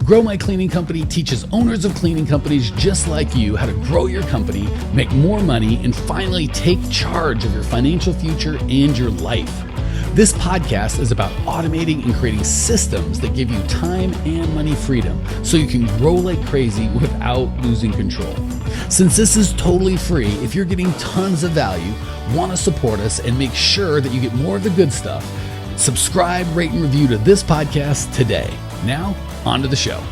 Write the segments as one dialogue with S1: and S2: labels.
S1: Grow My Cleaning Company teaches owners of cleaning companies just like you how to grow your company, make more money, and finally take charge of your financial future and your life. This podcast is about automating and creating systems that give you time and money freedom so you can grow like crazy without losing control. Since this is totally free, if you're getting tons of value, want to support us, and make sure that you get more of the good stuff, subscribe, rate, and review to this podcast today. Now, on to the show.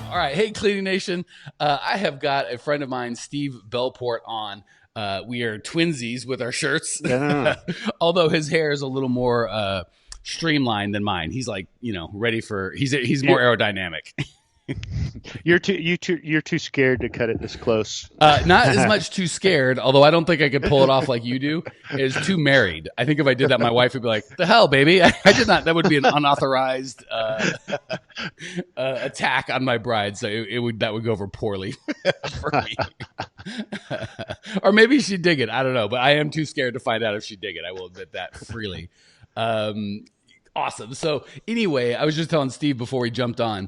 S1: All right. Hey, Cleaning Nation. I have got a friend of mine, Steve Bellport, on. We are twinsies with our shirts, although his hair is a little more streamlined than mine. He's like, ready for, he's more aerodynamic.
S2: You're too scared to cut it this close.
S1: Not as much too scared, although I don't think I could pull it off like you do, is too married. I think if I did that, my wife would be like, the hell, baby? I did not. That would be an unauthorized attack on my bride. So that would go over poorly for me. Or maybe she'd dig it. I don't know. But I am too scared to find out if she'd dig it. I will admit that freely. Awesome. So anyway, I was just telling Steve before we jumped on,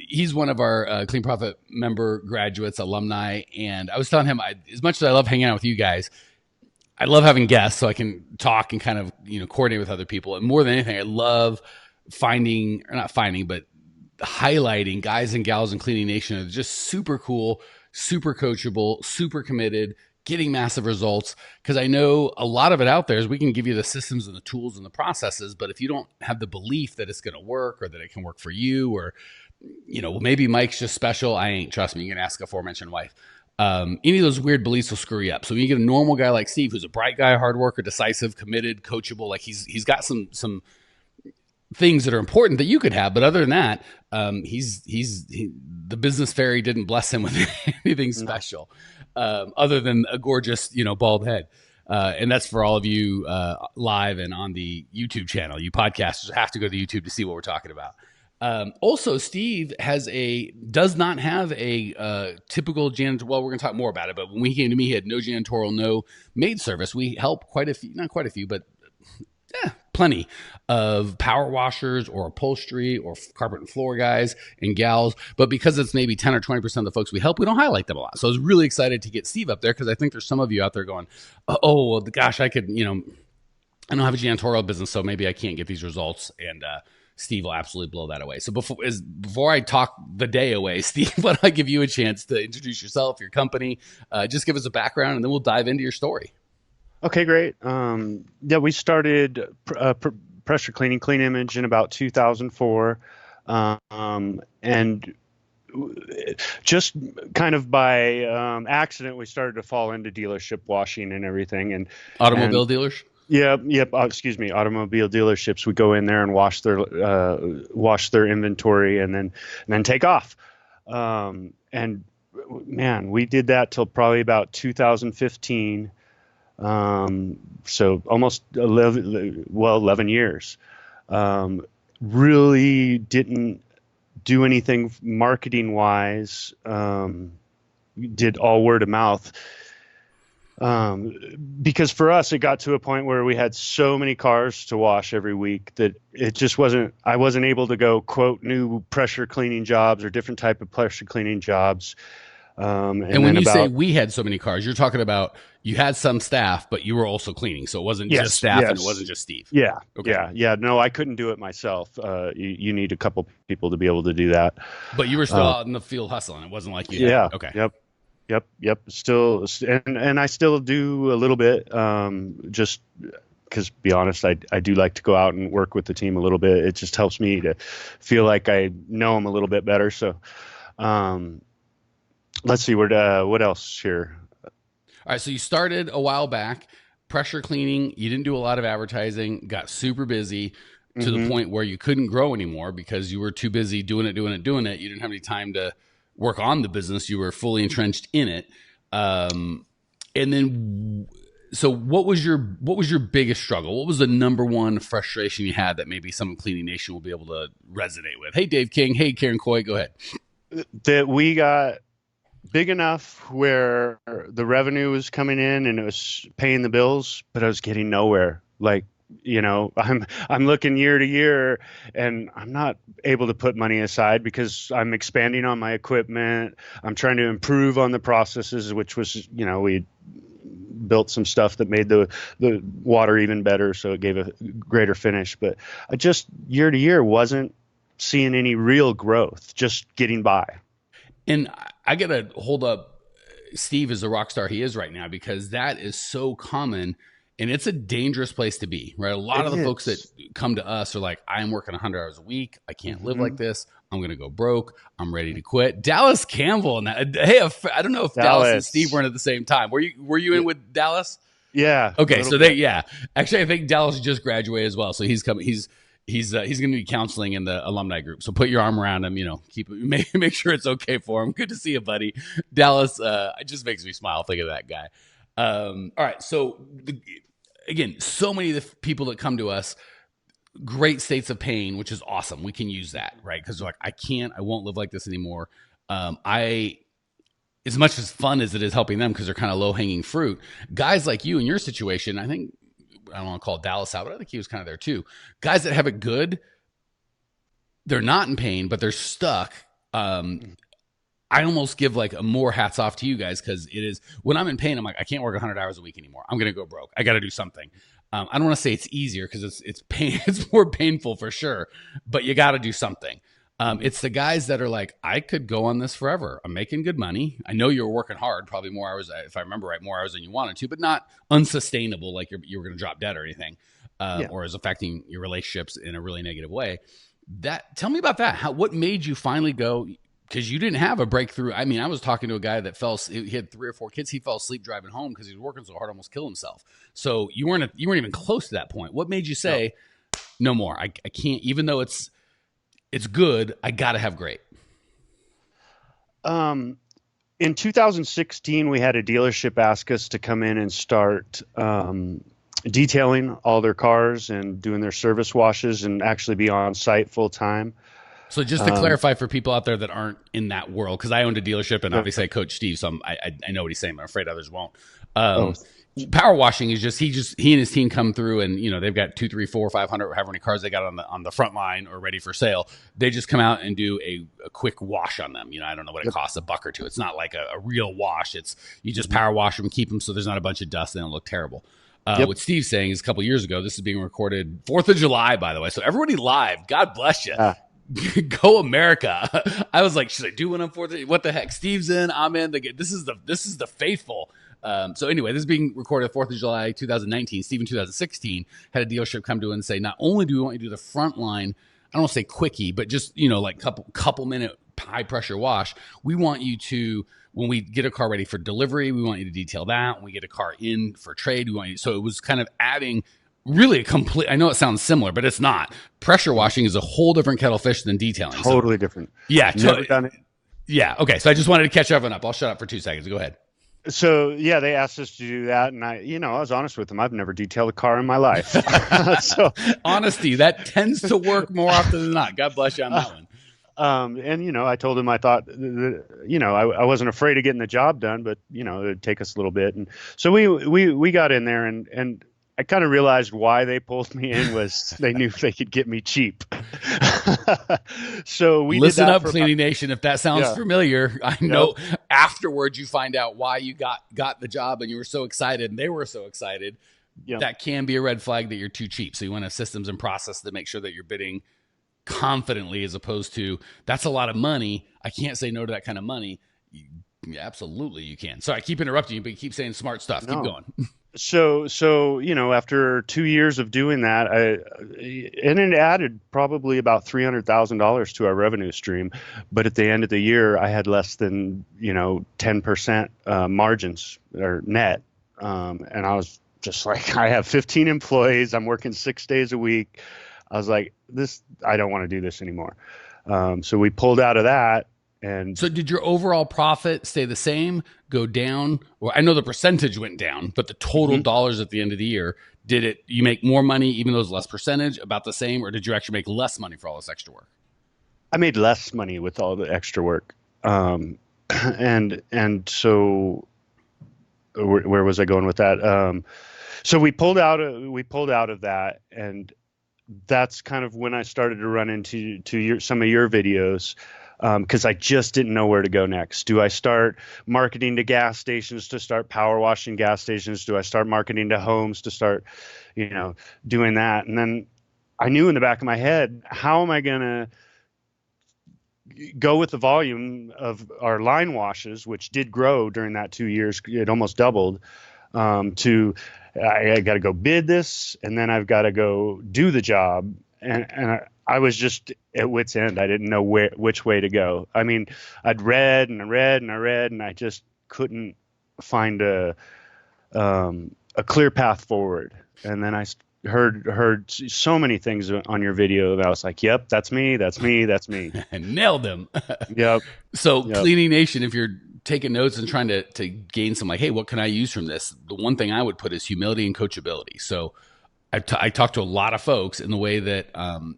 S1: he's one of our Clean Profit member graduates, alumni. And I was telling him, as much as I love hanging out with you guys, I love having guests so I can talk and kind of, coordinate with other people. And more than anything, I love highlighting guys and gals in Cleaning Nation that are just super cool, super coachable, super committed, getting massive results. Because I know a lot of it out there is we can give you the systems and the tools and the processes, but if you don't have the belief that it's going to work or that it can work for you, or maybe Mike's just special. I ain't. Trust me. You can ask a aforementioned wife. Any of those weird beliefs will screw you up. So when you get a normal guy like Steve, who's a bright guy, hard worker, decisive, committed, coachable, like he's got some things that are important that you could have. But other than that, the business fairy didn't bless him with anything special, other than a gorgeous, bald head. And that's for all of you live and on the YouTube channel. You podcasters have to go to YouTube to see what we're talking about. Also, Steve does not have a typical janitor. Well, we're going to talk more about it, but when he came to me, he had no janitorial, no maid service. We help not quite a few, but plenty of power washers or upholstery or carpet and floor guys and gals. But because it's maybe 10 or 20% of the folks we help, we don't highlight them a lot. So I was really excited to get Steve up there because I think there's some of you out there going, oh, well, gosh, I could, I don't have a janitorial business, so maybe I can't get these results. And, Steve will absolutely blow that away. So before I talk the day away, Steve, why don't I give you a chance to introduce yourself, your company, just give us a background, and then we'll dive into your story.
S2: Okay, great. We started Pressure Cleaning, Clean Image in about 2004. And just kind of by accident, we started to fall into dealership washing and everything. And
S1: automobile dealers?
S2: Yep. Automobile dealerships. We go in there and wash their inventory and then take off. And man, we did that till probably about 2015. So almost 11 years. Really didn't do anything marketing wise. Did all word of mouth. Because for us, it got to a point where we had so many cars to wash every week that it just I wasn't able to go quote new pressure cleaning jobs or different type of pressure cleaning jobs.
S1: And when you say we had so many cars, you're talking about you had some staff, but you were also cleaning. So it wasn't just staff and it wasn't just Steve.
S2: Yeah.
S1: Okay.
S2: Yeah. No, I couldn't do it myself. You need a couple people to be able to do that.
S1: But you were still out in the field hustling. It wasn't like you
S2: had.
S1: Okay.
S2: Yep. Still, and I still do a little bit, just because, to be honest, I do like to go out and work with the team a little bit. It just helps me to feel like I know them a little bit better. So, let's see what else here.
S1: All right. So you started a while back, pressure cleaning. You didn't do a lot of advertising, got super busy to the point where you couldn't grow anymore because you were too busy doing it. You didn't have any time to work on the business. You were fully entrenched in it. And then, so what was your biggest struggle? What was the number one frustration you had that maybe some Cleaning Nation will be able to resonate with? Hey, Dave King. Hey, Karen Coy, go ahead.
S2: That we got big enough where the revenue was coming in and it was paying the bills, but I was getting nowhere. Like I'm looking year to year, and I'm not able to put money aside because I'm expanding on my equipment. I'm trying to improve on the processes, which was, we built some stuff that made the water even better, so it gave a greater finish. But I just year to year wasn't seeing any real growth, just getting by.
S1: And I got to hold up Steve as the rock star he is right now, because that is so common, and it's a dangerous place to be, right? A lot
S2: It
S1: of the folks that
S2: is.
S1: come to us are like, I'm working 100 hours a week. I can't live like
S2: Hmm.
S1: this. I'm going to go broke. I'm ready to quit. Dallas Campbell and that. Hey, I don't know if Dallas and Steve
S2: Dallas.
S1: weren't at the same time. Were you in with Dallas?
S2: Yeah, a
S1: Okay,
S2: little
S1: so
S2: bit.
S1: yeah. Actually, I think Dallas just graduated as well, so he's coming. He's going to be counseling in the alumni group. So put your arm around him. Keep make sure it's okay for him. Good to see you, buddy. Dallas, it just makes me smile thinking of that guy. All right, so again, so many of the people that come to us, great states of pain, which is awesome. We can use that, right? Because like, I won't live like this anymore. I as much as fun as it is helping them because they're kind of low hanging fruit. Guys like you in your situation, I think I don't want to call Dallas out, but I think he was kind of there too. Guys that have it good, they're not in pain, but they're stuck. I almost give like a more hats off to you guys, because it is when I'm in pain, I'm like, I can't work 100 hours a week anymore. I'm gonna go broke. I got to do something. I don't want to say it's easier because it's pain. It's more painful for sure, but you got to do something. It's the guys that are like, I could go on this forever. I'm making good money. I know you're working hard, probably more hours, if I remember right, more hours than you wanted to, but not unsustainable, like you were going to drop dead or anything,
S2: Yeah.
S1: or is affecting your relationships in a really negative way. Tell me about that. What made you finally go? Because you didn't have a breakthrough. I mean, I was talking to a guy that he had 3 or 4 kids. He fell asleep driving home because he was working so hard, almost killed himself. So you weren't even close to that point. What made you
S2: No.
S1: say, no more? I can't, even though it's good. I got to have great.
S2: Um, in 2016, we had a dealership ask us to come in and start detailing all their cars and doing their service washes and actually be on site full time.
S1: So just to
S2: Um,
S1: clarify for people out there that aren't in that world, because I owned a dealership and
S2: uh,
S1: obviously I coach Steve, so I know what he's saying, but I'm afraid others won't.
S2: oh,
S1: Power washing is just he and his team come through, and they've got 2, 3, 4, 500, however many cars they got on the front line or ready for sale. They just come out and do a quick wash on them. I don't know what it
S2: yep.
S1: costs, $1 or $2. It's not like a real wash. It's you just
S2: Mhm.
S1: power wash them, keep them so there's not a bunch of dust and they don't look terrible.
S2: Yep.
S1: What Steve's saying is a couple years ago. This is being recorded 4th of July, by the way. So everybody live, God bless you.
S2: Yeah.
S1: Go America. I was like, should I do one on 4th? What the heck? Steve's in, I'm in. This is the faithful. So anyway, this is being recorded 4th of July, 2019. Steve in 2016 had a dealership come to him and say, not only do we want you to do the front line, I don't want to say quickie, but just, like couple minute high pressure wash. We want you to, when we get a car ready for delivery, we want you to detail that. When we get a car in for trade, we want you. So it was kind of adding really a complete, I know it sounds similar, but it's not. Pressure washing is a whole different kettle of fish than detailing.
S2: Totally different.
S1: Yeah.
S2: Never done it.
S1: Yeah. Okay. So I just wanted to catch everyone up. I'll shut up for 2 seconds. Go ahead.
S2: So yeah, they asked us to do that, and I was honest with them. I've never detailed a car in my life. So,
S1: Honesty, that tends to work more often than not. God bless you on that one.
S2: and I told him I thought, I wasn't afraid of getting the job done, but it'd take us a little bit, and so we got in there, and I kind of realized why they pulled me in was they knew they could get me cheap. So we
S1: Listen
S2: did that
S1: up,
S2: for
S1: Cleaning Nation. If that sounds
S2: yeah,
S1: familiar, I know afterwards you find out why you got the job and you were so excited and they were so excited.
S2: yeah.
S1: That can be a red flag that you're too cheap. So you want to have systems and process to make sure that you're bidding confidently, as opposed to that's a lot of money. I can't say no to that kind of money. Absolutely, you can. Sorry, I keep interrupting you, but you keep saying smart stuff.
S2: No.
S1: Keep going.
S2: So after 2 years of doing that, and it added probably about $300,000 to our revenue stream. But at the end of the year, I had less than 10% margins or net, and I was just like, I have 15 employees. I'm working 6 days a week. I was like, I don't want to do this anymore. So we pulled out of that. And
S1: so did your overall profit stay the same, go down? Well, I know the percentage went down, but the total dollars at the end of the year, you make more money, even though it's less percentage, about the same, or did you actually make less money for all this extra work?
S2: I made less money with all the extra work. And so where was I going with that? So we pulled out of that, and that's kind of when I started to run into some of your videos, because I just didn't know where to go next. Do I start marketing to gas stations to start power washing gas stations? Do I start marketing to homes to start, doing that? And then I knew in the back of my head, how am I going to go with the volume of our line washes, which did grow during that 2 years? It almost doubled. To I got to go bid this, and then I've got to go do the job, and I was just at wit's end. I didn't know which way to go. I mean, I'd read and I read and I read, and I just couldn't find a clear path forward. And then I heard so many things on your video that I was like, yep, that's me, that's me, that's me.
S1: And nailed them.
S2: Yep.
S1: So yep. Cleaning Nation, if you're taking notes and trying to gain some, like, hey, what can I use from this? The one thing I would put is humility and coachability. So I talked to a lot of folks in the way that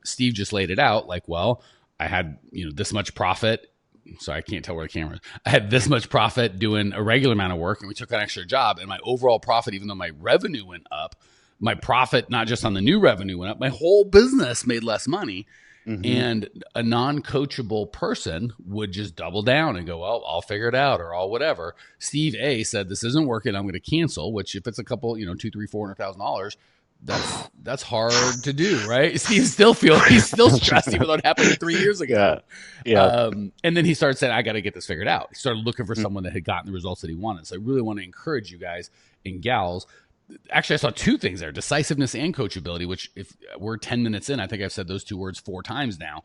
S1: Steve just laid it out. Like, well, I had, this much profit. Sorry, I can't tell where the camera is. I had this much profit doing a regular amount of work, and we took that extra job, and my overall profit, even though my revenue went up, my profit, not just on the new revenue, went up. My whole business made less money. Mm-hmm. And a non-coachable person would just double down and go, well, I'll figure it out, or I'll whatever. Steve A said, this isn't working, I'm going to cancel, which if it's a couple, $200,000, $400,000, that's hard to do, right? Steve still he's still stressed, even though it happened 3 years ago. Yeah. And then he started saying, I got to get this figured out. He started looking for someone that had gotten the results that he wanted. So I really want to encourage you guys and gals. Actually, I saw two things there: decisiveness and coachability, which if we're 10 minutes in, I think I've said those two words 4 times now.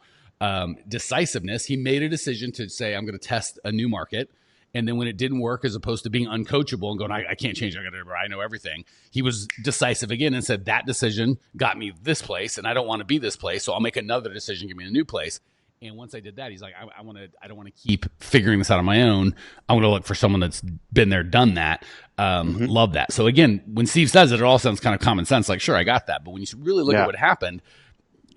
S1: Decisiveness, he made a decision to say, I'm going to test a new market. And then when it didn't work, as opposed to being uncoachable and going, I can't change, I know everything, he was decisive again and said, that decision got me this place, and I don't want to be this place, so I'll make another decision, give me a new place. And once I did that, he's like, I don't want to keep figuring this out on my own. I want to look for someone that's been there, done that. Love that. So again, when Steve says it all sounds kind of common sense. Like, sure, I got that. But when you really look at what happened,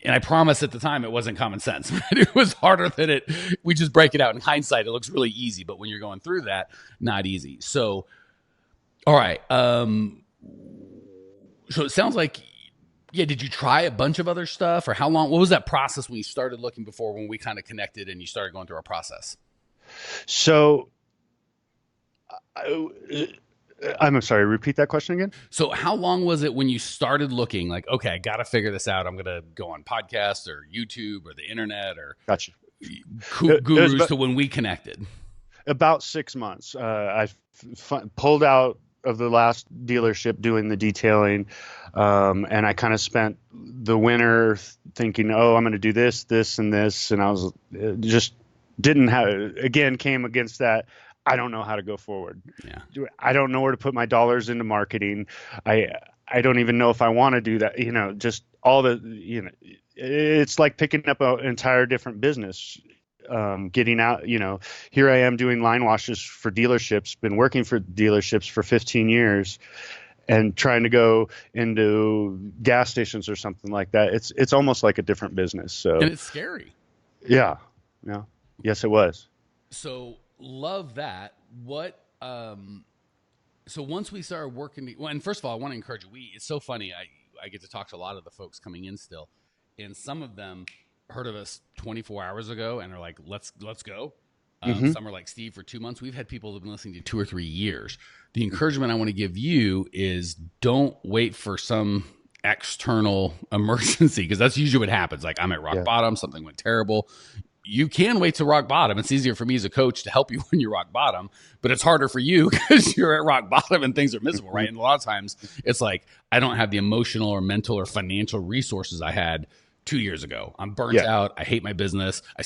S1: and I promise at the time it wasn't common sense. It was harder than it. We just break it out. In hindsight, it looks really easy. But when you're going through that, not easy. So, all right. So it sounds like, did you try a bunch of other stuff, or how long? What was that process when you started looking before, when we kind of connected and you started going through our process?
S2: So, I'm sorry, repeat that question again.
S1: So how long was it when you started looking like, okay, I got to figure this out. I'm going to go on podcasts or YouTube or the internet or
S2: gotcha.
S1: Gurus to when we connected?
S2: About 6 months. I pulled out of the last dealership doing the detailing. And I kind of spent the winter thinking, oh, I'm going to do this, this, and this. And I was just came against that. I don't know how to go forward. Yeah. I don't know where to put my dollars into marketing. I don't even know if I want to do that. Just all the, it's like picking up an entire different business. Getting out, here I am doing line washes for dealerships, been working for dealerships for 15 years and trying to go into gas stations or something like that. It's almost like a different business. So,
S1: and it's scary.
S2: Yeah. Yeah. Yes, it was.
S1: So love that. What, so once we started working, and first of all, I want to encourage you. It's so funny. I get to talk to a lot of the folks coming in still, and some of them heard of us 24 hours ago and are like, let's go. Some are like, Steve, for 2 months. We've had people that have been listening to 2 or 3 years. The encouragement I want to give you is don't wait for some external emergency, because that's usually what happens. Like, I'm at rock bottom, something went terrible. You can wait to rock bottom. It's easier for me as a coach to help you when you're rock bottom, but it's harder for you because you're at rock bottom and things are miserable, right? And a lot of times it's like, I don't have the emotional or mental or financial resources I had 2 years ago. I'm burnt out. I hate my business. I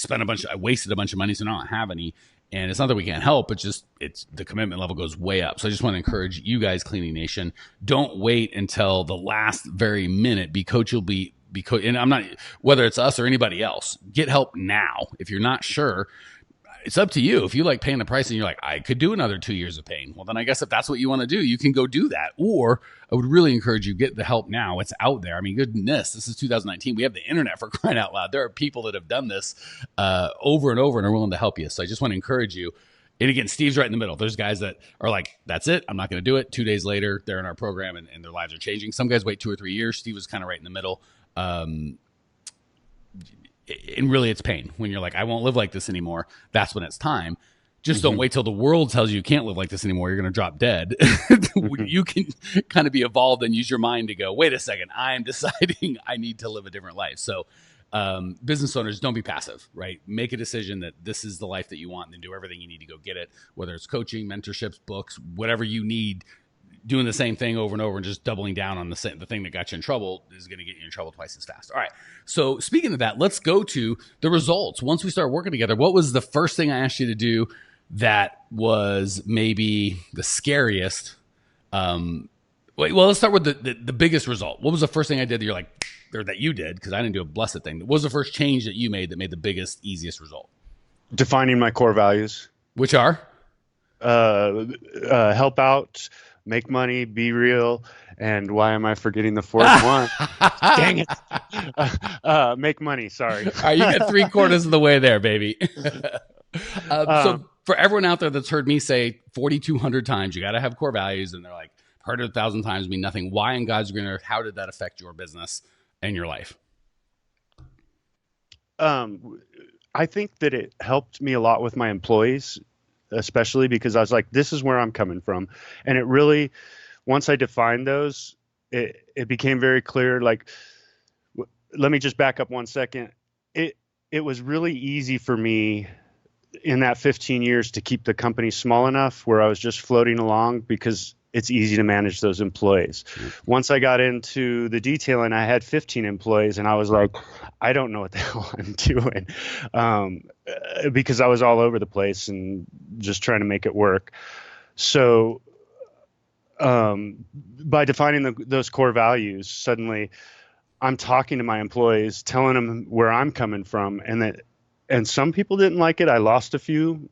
S1: wasted a bunch of money, so now I don't have any. And it's not that we can't help, it's the commitment level goes way up. So I just want to encourage you guys, Cleaning Nation, don't wait until the last very minute. Be coachable, and I'm not, whether it's us or anybody else, get help now. If you're not sure, it's up to you. If you like paying the price and you're like, I could do another 2 years of pain, well, then I guess if that's what you want to do, you can go do that. Or I would really encourage you, get the help now. It's out there. I mean, goodness, this is 2019. We have the internet, for crying out loud. There are people that have done this over and over and are willing to help you. So I just want to encourage you. And again, Steve's right in the middle. There's guys that are like, that's it. I'm not going to do it. 2 days later, they're in our program and their lives are changing. Some guys wait 2 or 3 years. Steve was kind of right in the middle. And really, it's pain when you're like, I won't live like this anymore. That's when it's time. Just don't wait till the world tells you can't live like this anymore. You're going to drop dead. You can kind of be evolved and use your mind to go, wait a second, I am deciding I need to live a different life. So business owners, don't be passive, right? Make a decision that this is the life that you want and then do everything you need to go get it, whether it's coaching, mentorships, books, whatever you need. Doing the same thing over and over and just doubling down on the thing that got you in trouble is going to get you in trouble twice as fast. All right. So speaking of that, let's go to the results. Once we start working together, what was the first thing I asked you to do that was maybe the scariest? Well, let's start with the biggest result. What was the first thing I did that you're like, or that you did, because I didn't do a blessed thing. What was the first change that you made that made the biggest, easiest result?
S2: Defining my core values.
S1: Which are?
S2: Help out, make money, be real, and why am I forgetting the fourth one? Dang it. Make money, sorry.
S1: All right, you got 3/4 of the way there, baby. So for everyone out there that's heard me say 4,200 times, you got to have core values, and they're like, heard it 1,000 times, mean nothing. Why in God's green earth, how did that affect your business and your life?
S2: I think that it helped me a lot with my employees, especially because I was like, this is where I'm coming from. And it really, once I defined those, it became very clear. Like, let me just back up 1 second. It was really easy for me in that 15 years to keep the company small enough where I was just floating along because it's easy to manage those employees. Once I got into the detailing, I had 15 employees and I was like, I don't know what the hell I'm doing, because I was all over the place and just trying to make it work. So by defining those core values, suddenly I'm talking to my employees, telling them where I'm coming from, and some people didn't like it. I lost a few,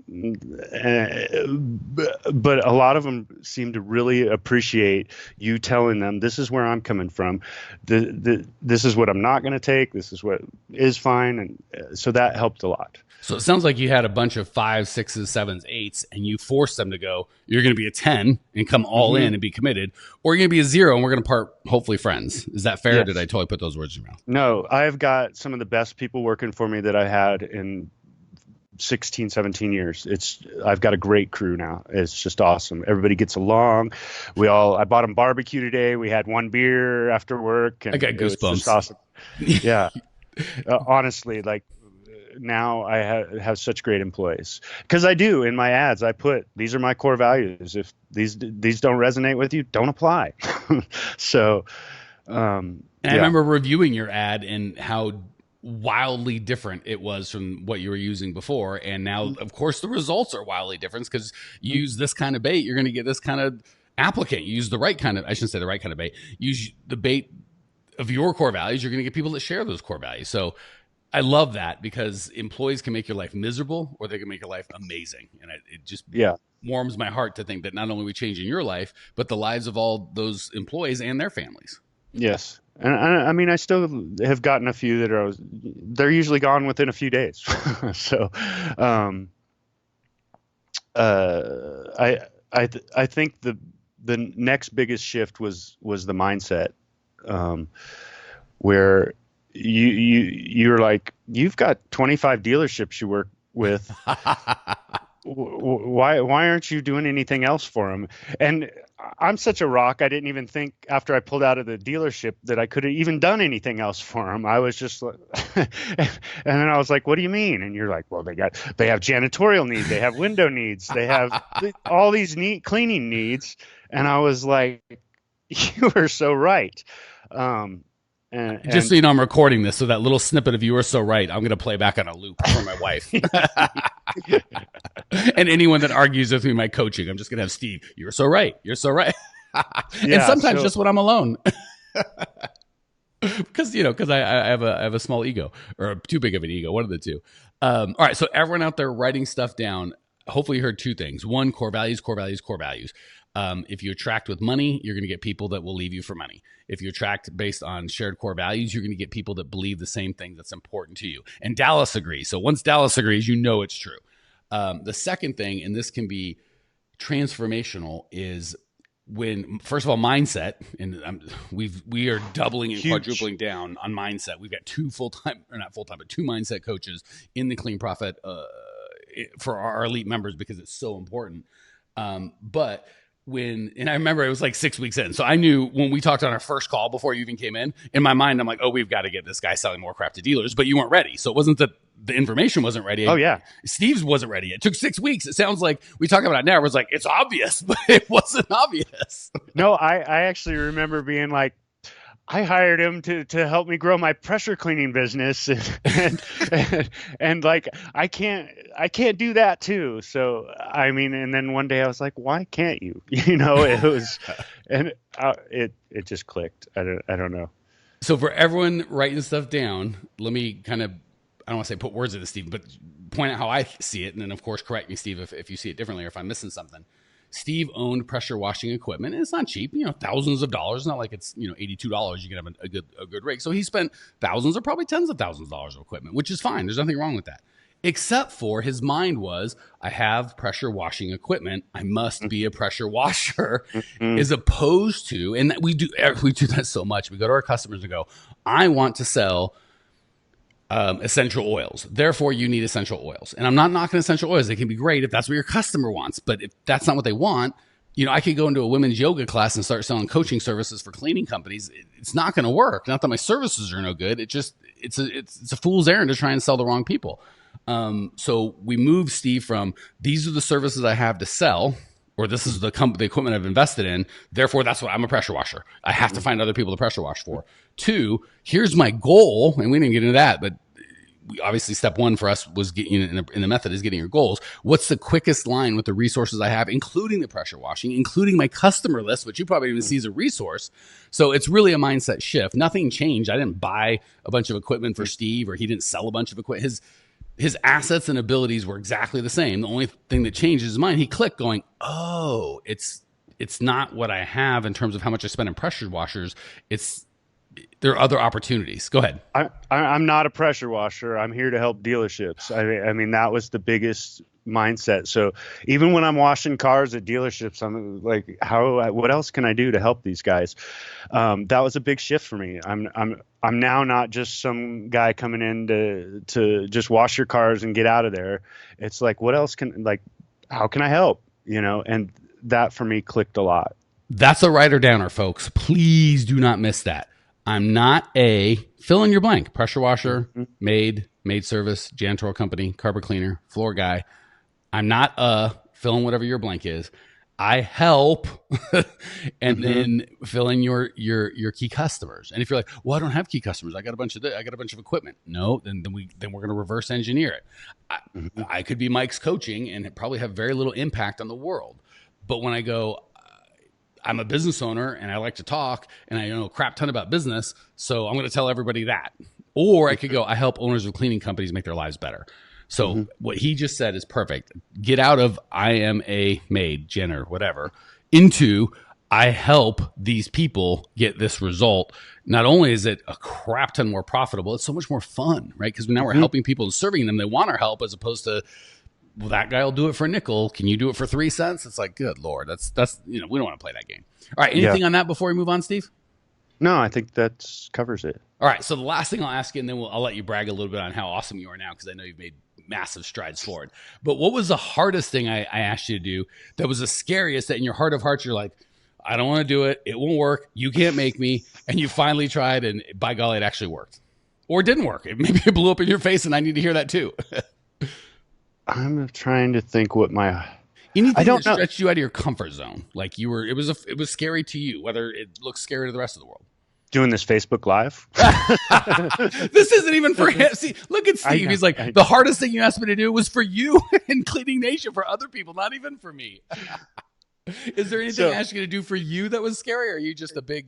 S2: but a lot of them seem to really appreciate you telling them, this is where I'm coming from. This is what I'm not going to take. This is what is fine. And so that helped a lot.
S1: So it sounds like you had a bunch of 5s, 6s, 7s, 8s, and you forced them to go, you're going to be a 10 and come all in and be committed, or you're going to be a 0 and we're going to part hopefully friends. Is that fair? Yes. Or did I totally put those words in your mouth?
S2: No, I've got some of the best people working for me that I had in 16, 17 years. I've got a great crew now. It's just awesome. Everybody gets along. I bought them barbecue today. We had 1 beer after work. And
S1: I got goosebumps.
S2: It was just awesome. Yeah. Honestly, like, now I have such great employees, because I do in my ads, I put, these are my core values. If these don't resonate with you, don't apply. So, and
S1: I remember reviewing your ad and how wildly different it was from what you were using before. And now, of course, the results are wildly different because you use this kind of bait, you're going to get this kind of applicant. You use the right kind of, I shouldn't say the right kind of bait, use the bait of your core values, you're going to get people that share those core values. So I love that, because employees can make your life miserable or they can make your life amazing. And it just warms my heart to think that not only are we changing your life, but the lives of all those employees and their families. Yes.
S2: And I mean, I still have gotten a few that they're usually gone within a few days. So I think the next biggest shift was the mindset, where you're like, you've got 25 dealerships you work with. Why aren't you doing anything else for them? And I'm such a rock. I didn't even think after I pulled out of the dealership that I could have even done anything else for them. I was just like, and then I was like, what do you mean? And you're like, well, they have janitorial needs. They have window needs. They have all these cleaning needs. And I was like, you are so right.
S1: Just so you know, I'm recording this, so that little snippet of "you are so right" I'm going to play back on a loop for my wife. And anyone that argues with me in my coaching, I'm just going to have Steve, "You're so right. You're so right." And sometimes just when I'm alone, because I have a small ego, or too big of an ego, one of the two. All right, so everyone out there writing stuff down, hopefully you heard 2 things. 1, core values, core values, core values. If you attract with money, you're going to get people that will leave you for money. If you attract based on shared core values, you're going to get people that believe the same thing that's important to you. And Dallas agrees. So once Dallas agrees, you know it's true. The second thing, and this can be transformational, is when, first of all, mindset, and we are doubling and quadrupling down on mindset. We've got two mindset coaches in the Clean Profit for our elite members because it's so important. But and I remember it was like 6 weeks in. So I knew when we talked on our first call before you even came in my mind, I'm like, oh, we've got to get this guy selling more crap to dealers, but you weren't ready. So it wasn't that the information wasn't ready.
S2: Oh yeah.
S1: Steve's wasn't ready. It took 6 weeks. It sounds like we talk about it now. It was like, it's obvious, but it wasn't obvious.
S2: No, I actually remember being like, I hired him to help me grow my pressure cleaning business, and like I can't do that too. So I mean, and then one day I was like, why can't you? You know, it was, and it just clicked. I don't know.
S1: So for everyone writing stuff down, let me kind of, I don't want to say put words into Steve, but point out how I see it, and then of course correct me, Steve, if you see it differently or if I'm missing something. Steve owned pressure washing equipment, and it's not cheap, thousands of dollars. It's not like it's, $82. You can have a good rig. So he spent thousands or probably tens of thousands of dollars of equipment, which is fine. There's nothing wrong with that. Except for his mind was, I have pressure washing equipment. I must be a pressure washer, as opposed to, and we do that so much. We go to our customers and go, I want to sell essential oils. Therefore, you need essential oils. And I'm not knocking essential oils. They can be great if that's what your customer wants. But if that's not what they want, I could go into a women's yoga class and start selling coaching services for cleaning companies. It's not going to work. Not that my services are no good. It's a fool's errand to try and sell the wrong people. So we moved Steve from, these are the services I have to sell, or this is the equipment I've invested in. Therefore, that's what I'm a pressure washer. I have to find other people to pressure wash for. 2, here's my goal. And we didn't get into that, but obviously step 1 for us was getting in the method is getting your goals. What's the quickest line with the resources I have, including the pressure washing, including my customer list, which you probably even see as a resource. So it's really a mindset shift. Nothing changed. I didn't buy a bunch of equipment for Steve, or he didn't sell a bunch of equipment. His assets and abilities were exactly the same. The only thing that changed is his mind. He clicked going, oh, it's not what I have in terms of how much I spend on pressure washers. There are other opportunities. Go ahead.
S2: I'm not a pressure washer. I'm here to help dealerships. I mean, that was the biggest mindset. So even when I'm washing cars at dealerships, I'm like, what else can I do to help these guys? That was a big shift for me. I'm now not just some guy coming in to just wash your cars and get out of there. It's like, what else how can I help? And that for me clicked a lot.
S1: That's a writer downer, folks. Please do not miss that. I'm not a fill in your blank pressure washer, maid service, janitorial company, carpet cleaner, floor guy. I'm not a fill in whatever your blank is. I help and then fill in your key customers. And if you're like, well, I don't have key customers. I got a bunch of equipment. No, then we're going to reverse engineer it. I could be Mike's coaching and probably have very little impact on the world. But when I go, I'm a business owner and I like to talk and I know a crap ton about business, so I'm going to tell everybody that. Or I could go, I help owners of cleaning companies make their lives better. So what he just said is perfect. Get out of I am a maid, janitor, whatever, into I help these people get this result. Not only is it a crap ton more profitable, it's so much more fun, right? Because now we're helping people and serving them. They want our help, as opposed to, well, that guy will do it for a nickel. Can you do it for 3 cents? It's like, good Lord, that's we don't want to play that game. All right, anything on that before we move on, Steve?
S2: No, I think that covers it.
S1: All right, so the last thing I'll ask you, and then I'll let you brag a little bit on how awesome you are now, because I know you've made massive strides forward. But what was the hardest thing I asked you to do that was the scariest, that in your heart of hearts you're like, I don't want to do it. It won't work. You can't make me. And you finally tried, and by golly, it actually worked. Or it didn't work. Maybe it blew up in your face, and I need to hear that too.
S2: I'm trying to think what my...
S1: Anything that stretched you out of your comfort zone. Like it was scary to you, whether it looks scary to the rest of the world.
S2: Doing this Facebook Live.
S1: This isn't even for him. See, look at Steve. He's like, the hardest thing you asked me to do was for you and Cleaning Nation, for other people, not even for me. Is there anything I asked you to do for you that was scary? Or are you just a big,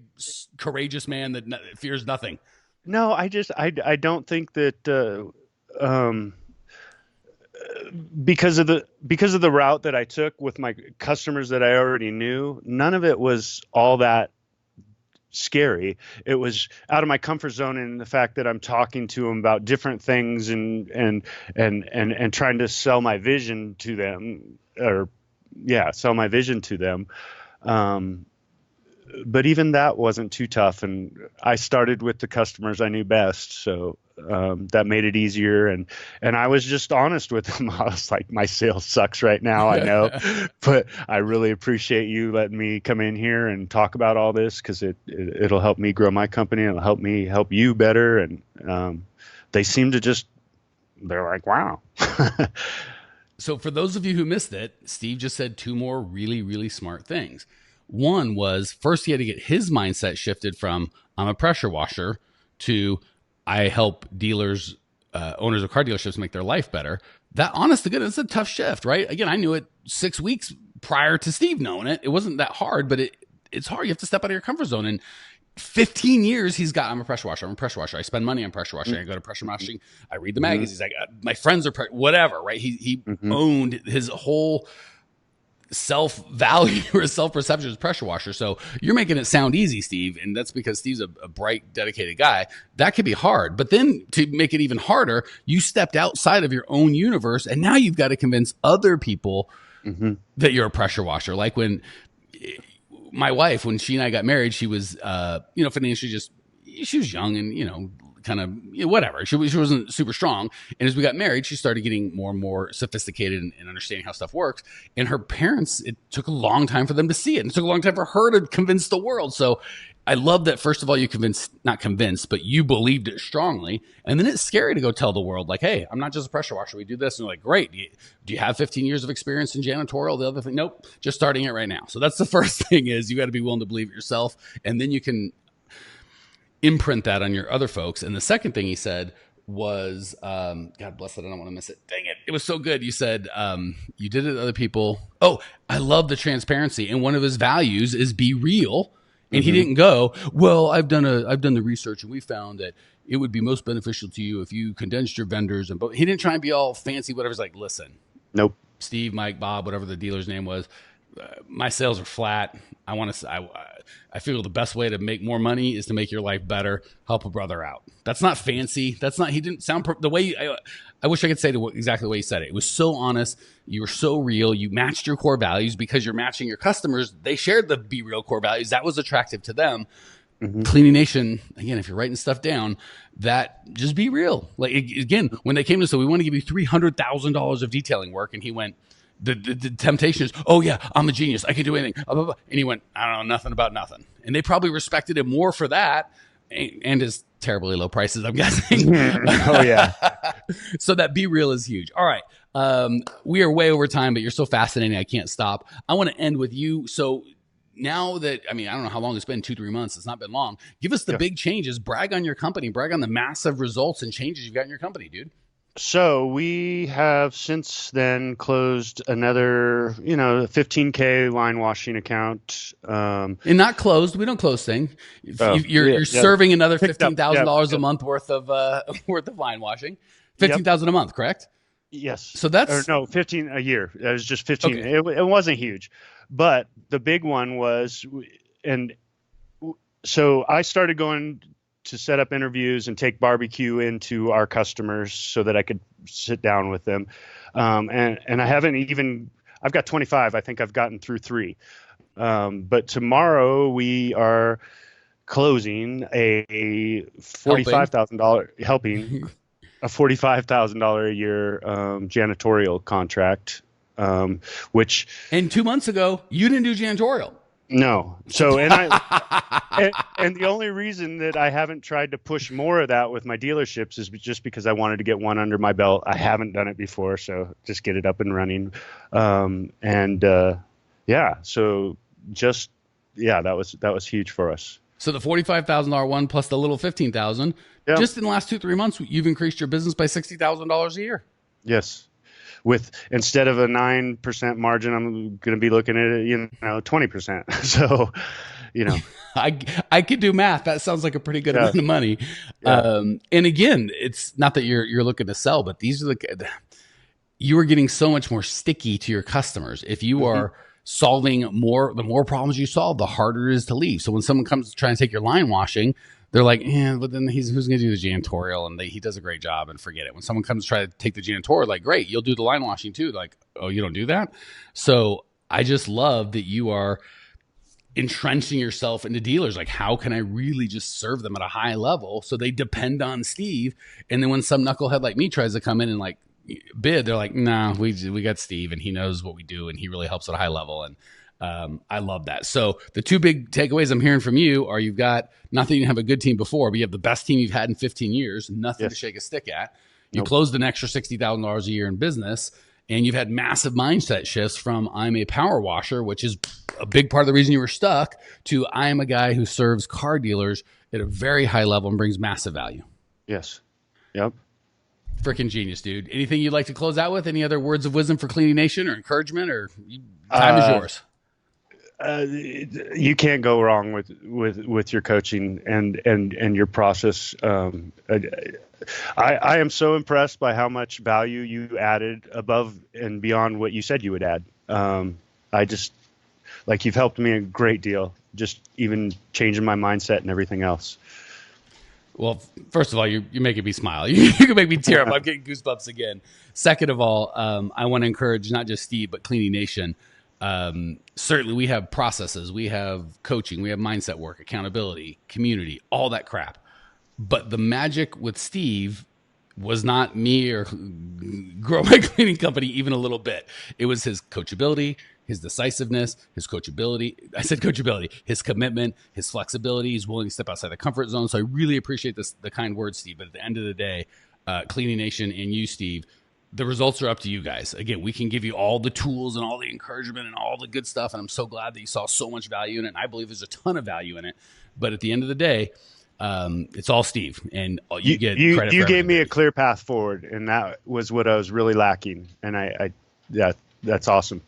S1: courageous man that fears nothing?
S2: No, I don't think that because of the route that I took with my customers that I already knew, none of it was all that scary. It was out of my comfort zone in the fact that I'm talking to them about different things and trying to sell my vision to them, or yeah, sell my vision to them. Um, but even that wasn't too tough, and I started with the customers I knew best, so that made it easier. And I was just honest with them. I was like, my sales sucks right now, I know, but I really appreciate you letting me come in here and talk about all this, because it'll help me grow my company, and it'll help me help you better. And they seem to just, they're like, wow.
S1: So for those of you who missed it, Steve just said two more really, really smart things. One was, first he had to get his mindset shifted from I'm a pressure washer to I help dealers, owners of car dealerships make their life better. That, honest to goodness, it's a tough shift, right? Again, I knew it 6 weeks prior to Steve knowing it. It wasn't that hard, but it's hard. You have to step out of your comfort zone. And 15 years he's got, I'm a pressure washer. I'm a pressure washer. I spend money on pressure washing. I go to pressure washing. I read the magazines. I got, my friends are, whatever, right? He owned his whole self-value or self-perception as pressure washer. So you're making it sound easy, Steve, and that's because Steve's a bright, dedicated guy. That could be hard. But then to make it even harder, you stepped outside of your own universe, and now you've got to convince other people that you're a pressure washer. Like when my wife, when she and I got married, she was, financially she was young and, kind of whatever. She wasn't super strong. And as we got married, she started getting more and more sophisticated and understanding how stuff works. And her parents, it took a long time for them to see it. And it took a long time for her to convince the world. So I love that, first of all, you not convinced, but you believed it strongly. And then it's scary to go tell the world, like, hey, I'm not just a pressure washer. We do this. And they're like, great. Do you have 15 years of experience in janitorial? The other thing, nope, just starting it right now. So that's the first thing, is you got to be willing to believe it yourself. And then you can imprint that on your other folks. And the second thing he said was, God bless it, I don't want to miss it. Dang it. It was so good. You said, you did it to other people. Oh, I love the transparency. And one of his values is be real. And he didn't go, well, I've done the research and we found that it would be most beneficial to you if you condensed your vendors. And he didn't try and be all fancy, whatever. He's like, listen,
S2: nope.
S1: Steve, Mike, Bob, whatever the dealer's name was, my sales are flat. I feel the best way to make more money is to make your life better. Help a brother out. That's not fancy. That's not, he didn't sound the way, I wish I could say exactly the way he said it. It was so honest. You were so real. You matched your core values because you're matching your customers. They shared the Be Real core values. That was attractive to them. Cleaning Nation, again, if you're writing stuff down, that just be real. Like, again, when they came to us, so we want to give you $300,000 of detailing work. And he went, the temptation is, oh yeah, I'm a genius, I can do anything, blah, blah, blah. And he went, I don't know nothing about nothing. And they probably respected him more for that and his terribly low prices, I'm guessing.
S2: Oh yeah.
S1: So that Be Real is huge. All right. We are way over time, but you're so fascinating, I can't stop. I want to end with you. So now that, I don't know how long it's been, 2-3 months. It's not been long. Give us the big changes. Brag on your company. Brag on the massive results and changes you've got in your company, dude.
S2: So we have since then closed another, $15K line washing account.
S1: And not closed. We don't close things. You're serving another $15,000 a month worth of line washing. 15,000 a month, correct?
S2: Yes.
S1: So that's
S2: 15 a year. It was just 15.
S1: Okay.
S2: It wasn't huge, but the big one was, and so I started going to set up interviews and take barbecue into our customers so that I could sit down with them. And I've got 25. I think I've gotten through 3. But tomorrow we are closing a $45,000 helping a $45,000 a year janitorial contract, which.
S1: And 2 months ago, you didn't do janitorial.
S2: No. So, and the only reason that I haven't tried to push more of that with my dealerships is just because I wanted to get one under my belt. I haven't done it before, so just get it up and running. So that was huge for us.
S1: So the $45,000 one plus the little $15,000, just in the last 2-3 months, you've increased your business by $60,000 a year.
S2: Yes. With instead of a 9% margin, I'm going to be looking at 20%. So,
S1: I could do math. That sounds like a pretty good amount of money. Yeah. And again, it's not that you're looking to sell, but these are you are getting so much more sticky to your customers. If you are solving the more problems you solve, the harder it is to leave. So when someone comes to try and take your line washing, they're like, but then who's going to do the janitorial? And he does a great job, and forget it. When someone comes to try to take the janitorial, like, great, you'll do the line washing too. Like, oh, you don't do that? So I just love that you are entrenching yourself into dealers. Like, how can I really just serve them at a high level so they depend on Steve? And then when some knucklehead like me tries to come in and like bid, they're like, nah, we got Steve and he knows what we do and he really helps at a high level. And I love that. So the two big takeaways I'm hearing from you are, you've got not that you didn't have a good team before, but you have the best team you've had in 15 years, nothing to shake a stick at. You closed an extra $60,000 a year in business, and you've had massive mindset shifts from I'm a power washer, which is a big part of the reason you were stuck, to I am a guy who serves car dealers at a very high level and brings massive value.
S2: Yes. Yep.
S1: Freaking genius, dude. Anything you'd like to close out with? Any other words of wisdom for Cleaning Nation or encouragement, or time is yours?
S2: You can't go wrong with your coaching and your process. I am so impressed by how much value you added above and beyond what you said you would add. I just, like, you've helped me a great deal, just even changing my mindset and everything else.
S1: Well, first of all, you're making me smile. You can make me tear up. I'm getting goosebumps again. Second of all, I want to encourage not just Steve, but Cleaning Nation. Certainly we have processes, we have coaching, we have mindset work, accountability, community, all that crap. But the magic with Steve was not me or Grow My Cleaning Company even a little bit. It was his coachability, his decisiveness, his coachability. I said coachability, his commitment, his flexibility. He's willing to step outside the comfort zone. So I really appreciate the kind words, Steve. But at the end of the day, Cleaning Nation and you, Steve, the results are up to you guys. Again, we can give you all the tools and all the encouragement and all the good stuff. And I'm so glad that you saw so much value in it. And I believe there's a ton of value in it. But at the end of the day, it's all Steve, and you get credit. You
S2: gave me a clear path forward, and that was what I was really lacking. And that's awesome.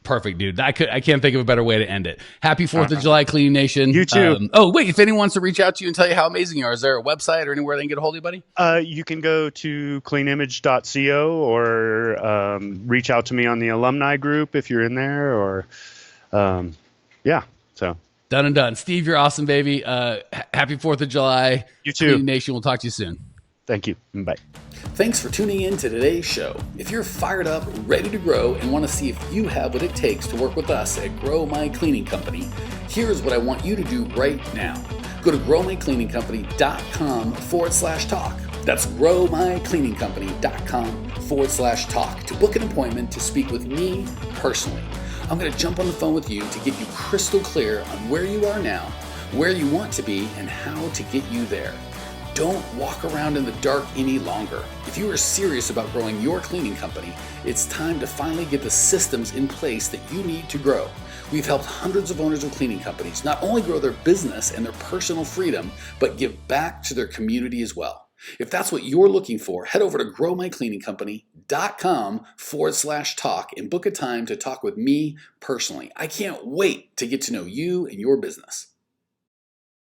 S1: Perfect, dude. I can't think of a better way to end it. Happy 4th of July, Cleaning Nation.
S2: You too.
S1: Wait, if anyone wants to reach out to you and tell you how amazing you are, is there a website or anywhere they can get a hold of you, buddy?
S2: You can go to cleanimage.co or reach out to me on the alumni group if you're in there, or so.
S1: Done and done. Steve, you're awesome, baby. Happy 4th of July.
S2: You too.
S1: Cleaning Nation, we'll talk to you soon.
S2: Thank you. Bye.
S1: Thanks for tuning in to today's show. If you're fired up, ready to grow, and want to see if you have what it takes to work with us at Grow My Cleaning Company, here's what I want you to do right now. Go to growmycleaningcompany.com/talk. That's growmycleaningcompany.com/talk to book an appointment to speak with me personally. I'm going to jump on the phone with you to get you crystal clear on where you are now, where you want to be, and how to get you there. Don't walk around in the dark any longer. If you are serious about growing your cleaning company, it's time to finally get the systems in place that you need to grow. We've helped hundreds of owners of cleaning companies not only grow their business and their personal freedom, but give back to their community as well. If that's what you're looking for, head over to growmycleaningcompany.com/talk and book a time to talk with me personally. I can't wait to get to know you and your business.